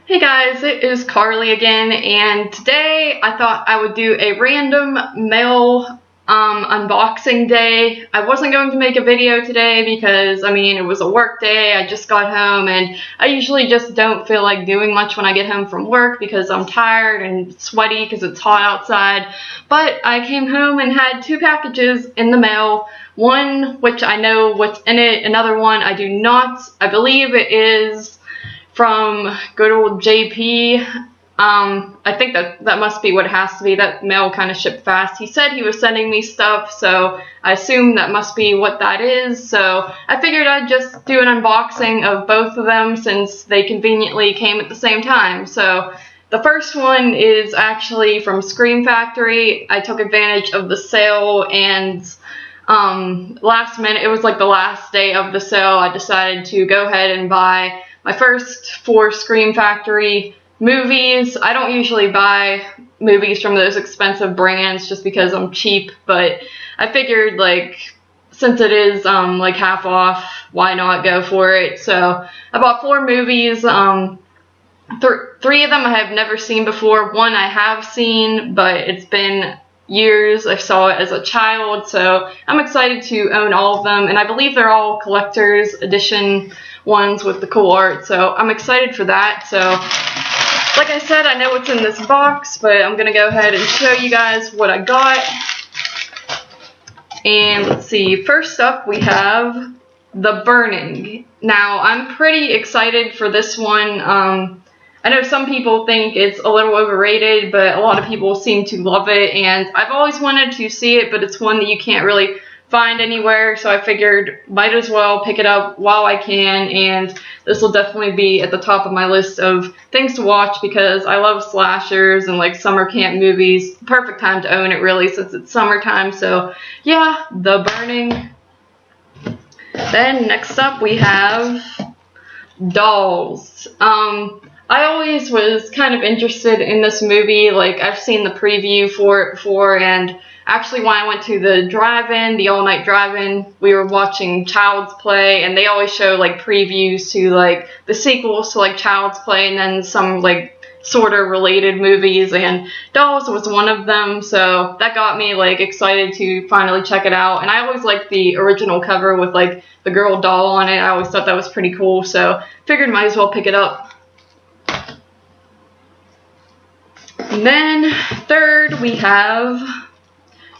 Hey guys, it is Carly again, and today I thought I would do a random mail unboxing day. I wasn't going to make a video today because, it was a work day. I just got home, and I usually just don't feel like doing much when I get home from work because I'm tired and sweaty because it's hot outside. But I came home and had two packages in the mail. One which I know what's in it, another one I do not. I believe it is from good old JP. I think that must be what it has to be. That mail kind of shipped fast. He said he was sending me stuff, so I assume that must be what that is. So I figured I'd just do an unboxing of both of them since they conveniently came at the same time. So the first one is actually from Scream Factory. I took advantage of the sale, and last minute, it was like the last day of the sale, I decided to go ahead and buy my first 4 Scream Factory movies. I don't usually buy movies from those expensive brands just because I'm cheap, but I figured, since it is half off, why not go for it? So I bought 4 movies. 3 of them I have never seen before. One I have seen, but it's been years. I saw it as a child, so I'm excited to own all of them, and I believe they're all collector's edition ones with the cool art, so I'm excited for that. So like I said, I know what's in this box, but I'm gonna go ahead and show you guys what I got. And let's see, first up we have The Burning. Now I'm pretty excited for this one. I know some people think it's a little overrated, but a lot of people seem to love it, and I've always wanted to see it, but it's one that you can't really find anywhere, so I figured might as well pick it up while I can, and this will definitely be at the top of my list of things to watch because I love slashers and summer camp movies. Perfect time to own it really since it's summertime, so yeah, The Burning. Then next up we have Dolls. I always was kind of interested in this movie. I've seen the preview for it before, and actually when I went to the drive-in, the all-night drive-in, we were watching Child's Play, and they always show previews to the sequels to Child's Play, and then some sort of related movies, and Dolls was one of them, so that got me excited to finally check it out. And I always liked the original cover with the girl doll on it. I always thought that was pretty cool, so figured might as well pick it up. And then third we have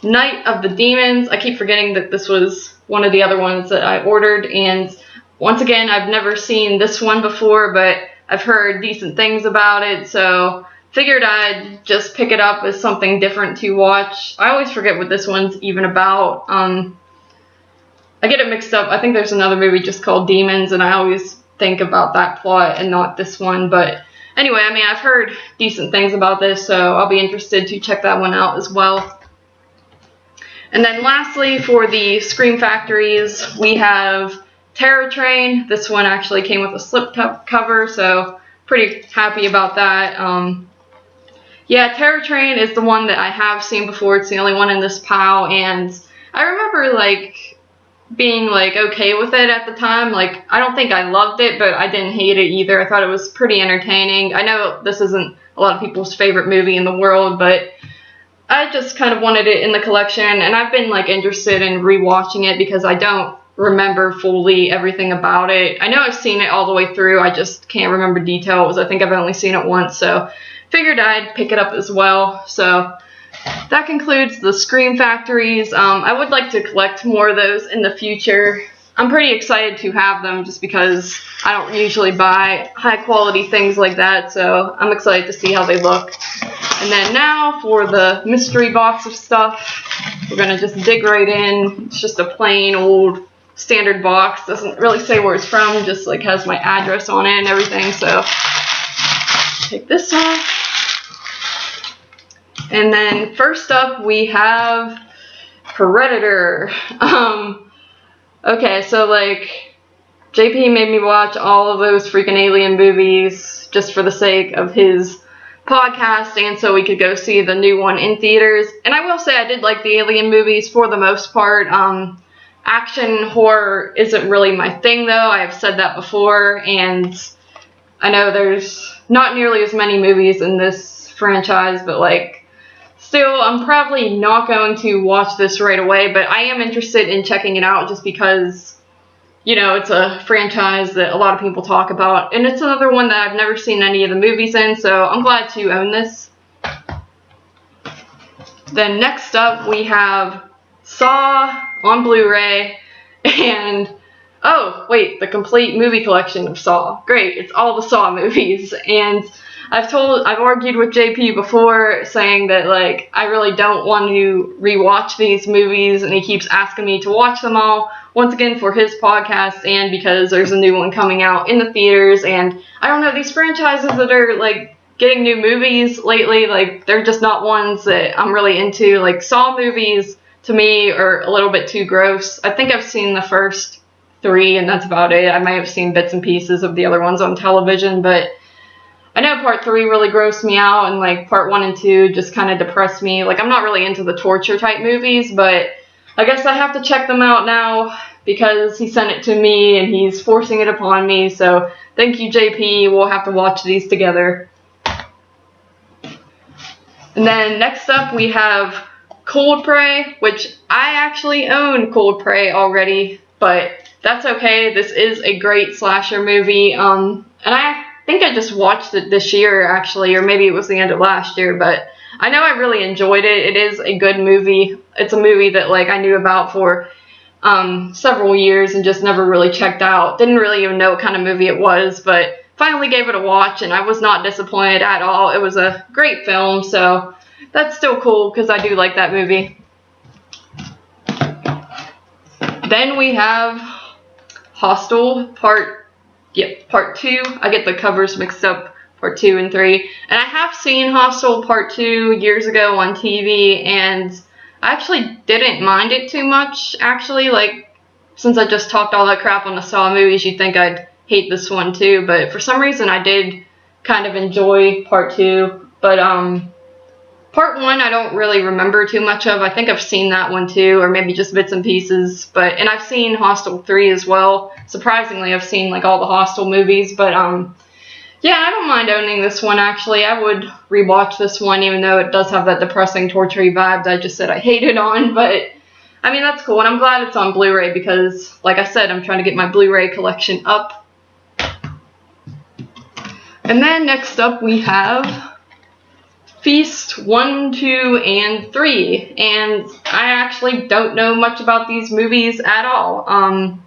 Night of the Demons. I keep forgetting that this was one of the other ones that I ordered, and once again I've never seen this one before, but I've heard decent things about it, so figured I'd just pick it up as something different to watch. I always forget what this one's even about. I get it mixed up. I think there's another movie just called Demons, and I always think about that plot and not this one, but anyway, I've heard decent things about this, so I'll be interested to check that one out as well. And then lastly, for the Scream Factories, we have Terror Train. This one actually came with a slip cover, so pretty happy about that. Yeah, Terror Train is the one that I have seen before. It's the only one in this pile, and I remember being okay with it at the time. I don't think I loved it, but I didn't hate it either. I thought it was pretty entertaining. I know this isn't a lot of people's favorite movie in the world, but I just kind of wanted it in the collection, and I've been interested in rewatching it because I don't remember fully everything about it. I know I've seen it all the way through, I just can't remember details. I think I've only seen it once, so figured I'd pick it up as well. So that concludes the Scream Factories. I would like to collect more of those in the future. I'm pretty excited to have them just because I don't usually buy high quality things like that, so I'm excited to see how they look. And then now for the mystery box of stuff, we're going to just dig right in. It's just a plain old standard box. Doesn't really say where it's from, just has my address on it and everything, so take this off. And then first up we have Predator. Okay, so JP made me watch all of those freaking alien movies just for the sake of his podcast, and so we could go see the new one in theaters. And I will say I did like the alien movies for the most part. Action horror isn't really my thing though. I have said that before, and I know there's not nearly as many movies in this franchise, but like, still, I'm probably not going to watch this right away, but I am interested in checking it out just because, you know, it's a franchise that a lot of people talk about, and it's another one that I've never seen any of the movies in, so I'm glad to own this. Then next up, we have Saw on Blu-ray, and oh, wait, the complete movie collection of Saw. Great, it's all the Saw movies. And I've argued with JP before saying that, like, I really don't want to rewatch these movies, and he keeps asking me to watch them all, once again for his podcast, and because there's a new one coming out in the theaters, and I don't know, these franchises that are, like, getting new movies lately, like, they're just not ones that I'm really into. Like, Saw movies, to me, are a little bit too gross. I think I've seen the first 3, and that's about it. I might have seen bits and pieces of the other ones on television, but I know part 3 really grossed me out, and like part 1 and 2 just kind of depressed me. Like, I'm not really into the torture type movies, but I guess I have to check them out now because he sent it to me and he's forcing it upon me. So thank you, JP. We'll have to watch these together. And then next up we have Coldplay, which I actually own Coldplay already, but that's okay. This is a great slasher movie, and I think I just watched it this year, actually, or maybe it was the end of last year, but I know I really enjoyed it. It is a good movie. It's a movie that, like, I knew about for several years and just never really checked out. Didn't really even know what kind of movie it was, but finally gave it a watch, and I was not disappointed at all. It was a great film, so that's still cool because I do like that movie. Then we have Hostel Part II. I get the covers mixed up, Part 2 and 3. And I have seen Hostel Part 2 years ago on TV, and I actually didn't mind it too much, actually. Like, since I just talked all that crap on the Saw movies, you'd think I'd hate this one too, but for some reason I did kind of enjoy Part 2. But Part 1 I don't really remember too much of. I think I've seen that one too, or maybe just bits and pieces. And I've seen Hostel 3 as well. Surprisingly, I've seen like all the Hostel movies, but yeah, I don't mind owning this one, actually. I would rewatch this one, even though it does have that depressing, torture-y vibe that I just said I hate it on, but I mean, that's cool, and I'm glad it's on Blu-ray because, like I said, I'm trying to get my Blu-ray collection up. And then next up we have Feast 1, 2, and 3, and I actually don't know much about these movies at all.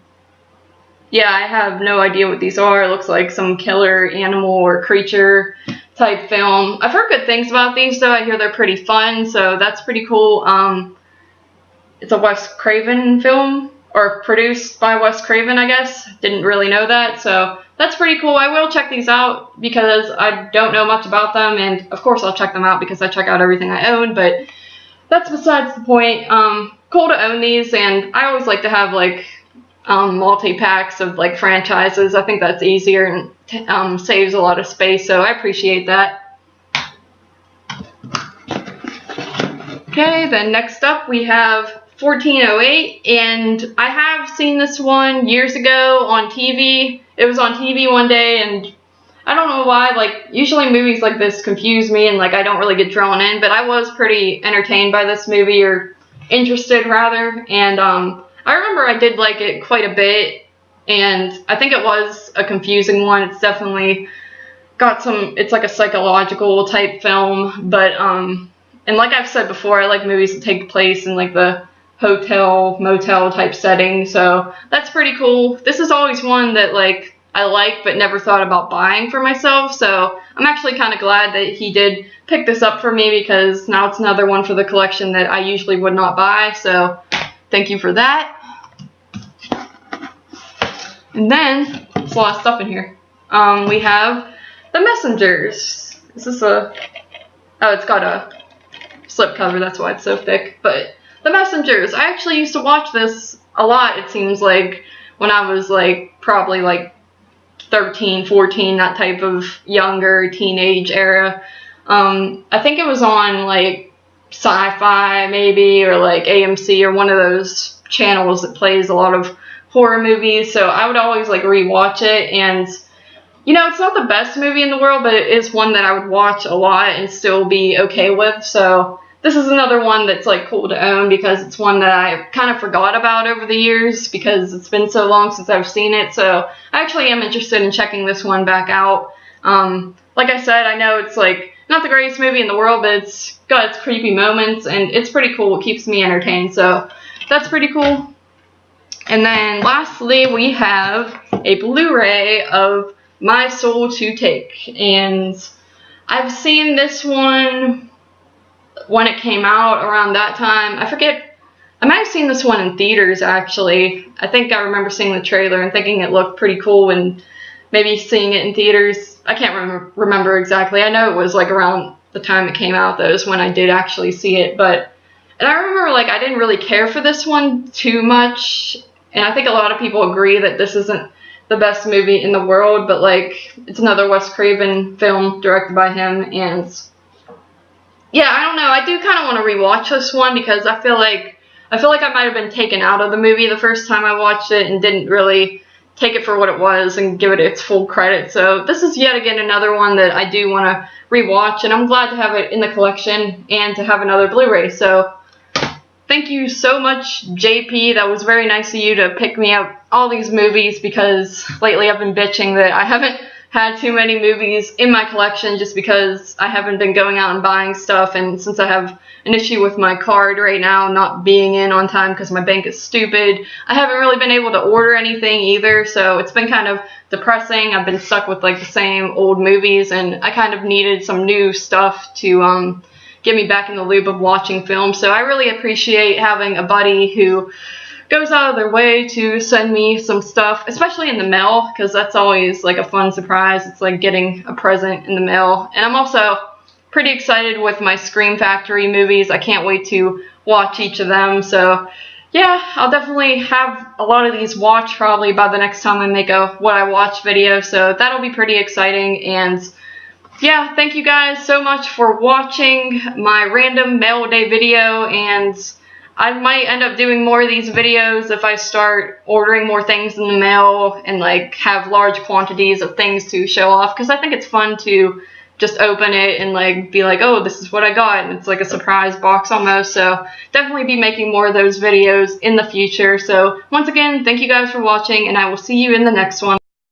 Yeah, I have no idea what these are. It looks like some killer animal or creature type film. I've heard good things about these, though. I hear they're pretty fun, so that's pretty cool. It's a Wes Craven film, or produced by Wes Craven, I guess. Didn't really know that, so that's pretty cool. I will check these out because I don't know much about them, and of course I'll check them out because I check out everything I own, but that's besides the point. Cool to own these, and I always like to have like multi-packs of like franchises. I think that's easier and saves a lot of space, so I appreciate that. Okay, then next up we have 1408, and I have seen this one years ago on TV. It was on TV one day, and I don't know why, like, usually movies like this confuse me, and like I don't really get drawn in, but I was pretty entertained by this movie, or interested rather, and I remember I did like it quite a bit, and I think it was a confusing one. It's definitely got it's like a psychological type film, but and like I've said before, I like movies that take place in like the hotel, motel type setting, so that's pretty cool. This is always one that like I like but never thought about buying for myself, so I'm actually kind of glad that he did pick this up for me because now it's another one for the collection that I usually would not buy, so thank you for that. And then, there's a lot of stuff in here. We have The Messengers. Is this oh, it's got a slipcover, that's why it's so thick, but The Messengers. I actually used to watch this a lot, it seems like, when I was like probably like 13, 14, that type of younger teenage era. I think it was on like Sci-Fi maybe, or like AMC, or one of those channels that plays a lot of horror movies, so I would always like rewatch it, and you know, it's not the best movie in the world, but it is one that I would watch a lot and still be okay with. So this is another one that's like cool to own because it's one that I kind of forgot about over the years because it's been so long since I've seen it. So I actually am interested in checking this one back out. Like I said, I know it's like not the greatest movie in the world, but it's got its creepy moments and it's pretty cool. It keeps me entertained. So that's pretty cool. And then lastly, we have a Blu-ray of My Soul to Take. And I've seen this one when it came out around that time. I forget, I might have seen this one in theaters actually. I think I remember seeing the trailer and thinking it looked pretty cool and maybe seeing it in theaters. I can't remember exactly. I know it was like around the time it came out, that was when I did actually see it. And I remember like I didn't really care for this one too much. And I think a lot of people agree that this isn't the best movie in the world, but like it's another Wes Craven film directed by him, and yeah, I don't know. I do kind of want to rewatch this one because I feel like I might have been taken out of the movie the first time I watched it and didn't really take it for what it was and give it its full credit. So this is yet again another one that I do want to rewatch, and I'm glad to have it in the collection and to have another Blu-ray. So thank you so much, JP. That was very nice of you to pick me up all these movies because lately I've been bitching that I haven't had too many movies in my collection just because I haven't been going out and buying stuff, and since I have an issue with my card right now not being in on time because my bank is stupid, I haven't really been able to order anything either, so it's been kind of depressing. I've been stuck with like the same old movies, and I kind of needed some new stuff to get me back in the loop of watching films. So I really appreciate having a buddy who goes out of their way to send me some stuff, especially in the mail, because that's always like a fun surprise. It's like getting a present in the mail. And I'm also pretty excited with my Scream Factory movies. I can't wait to watch each of them. So yeah, I'll definitely have a lot of these watched probably by the next time I make a what I watch video. So that'll be pretty exciting. And yeah, thank you guys so much for watching my random mail day video, and I might end up doing more of these videos if I start ordering more things in the mail and like have large quantities of things to show off, because I think it's fun to just open it and like be like, oh, this is what I got, and it's like a surprise box almost. So definitely be making more of those videos in the future. So once again, thank you guys for watching, and I will see you in the next one.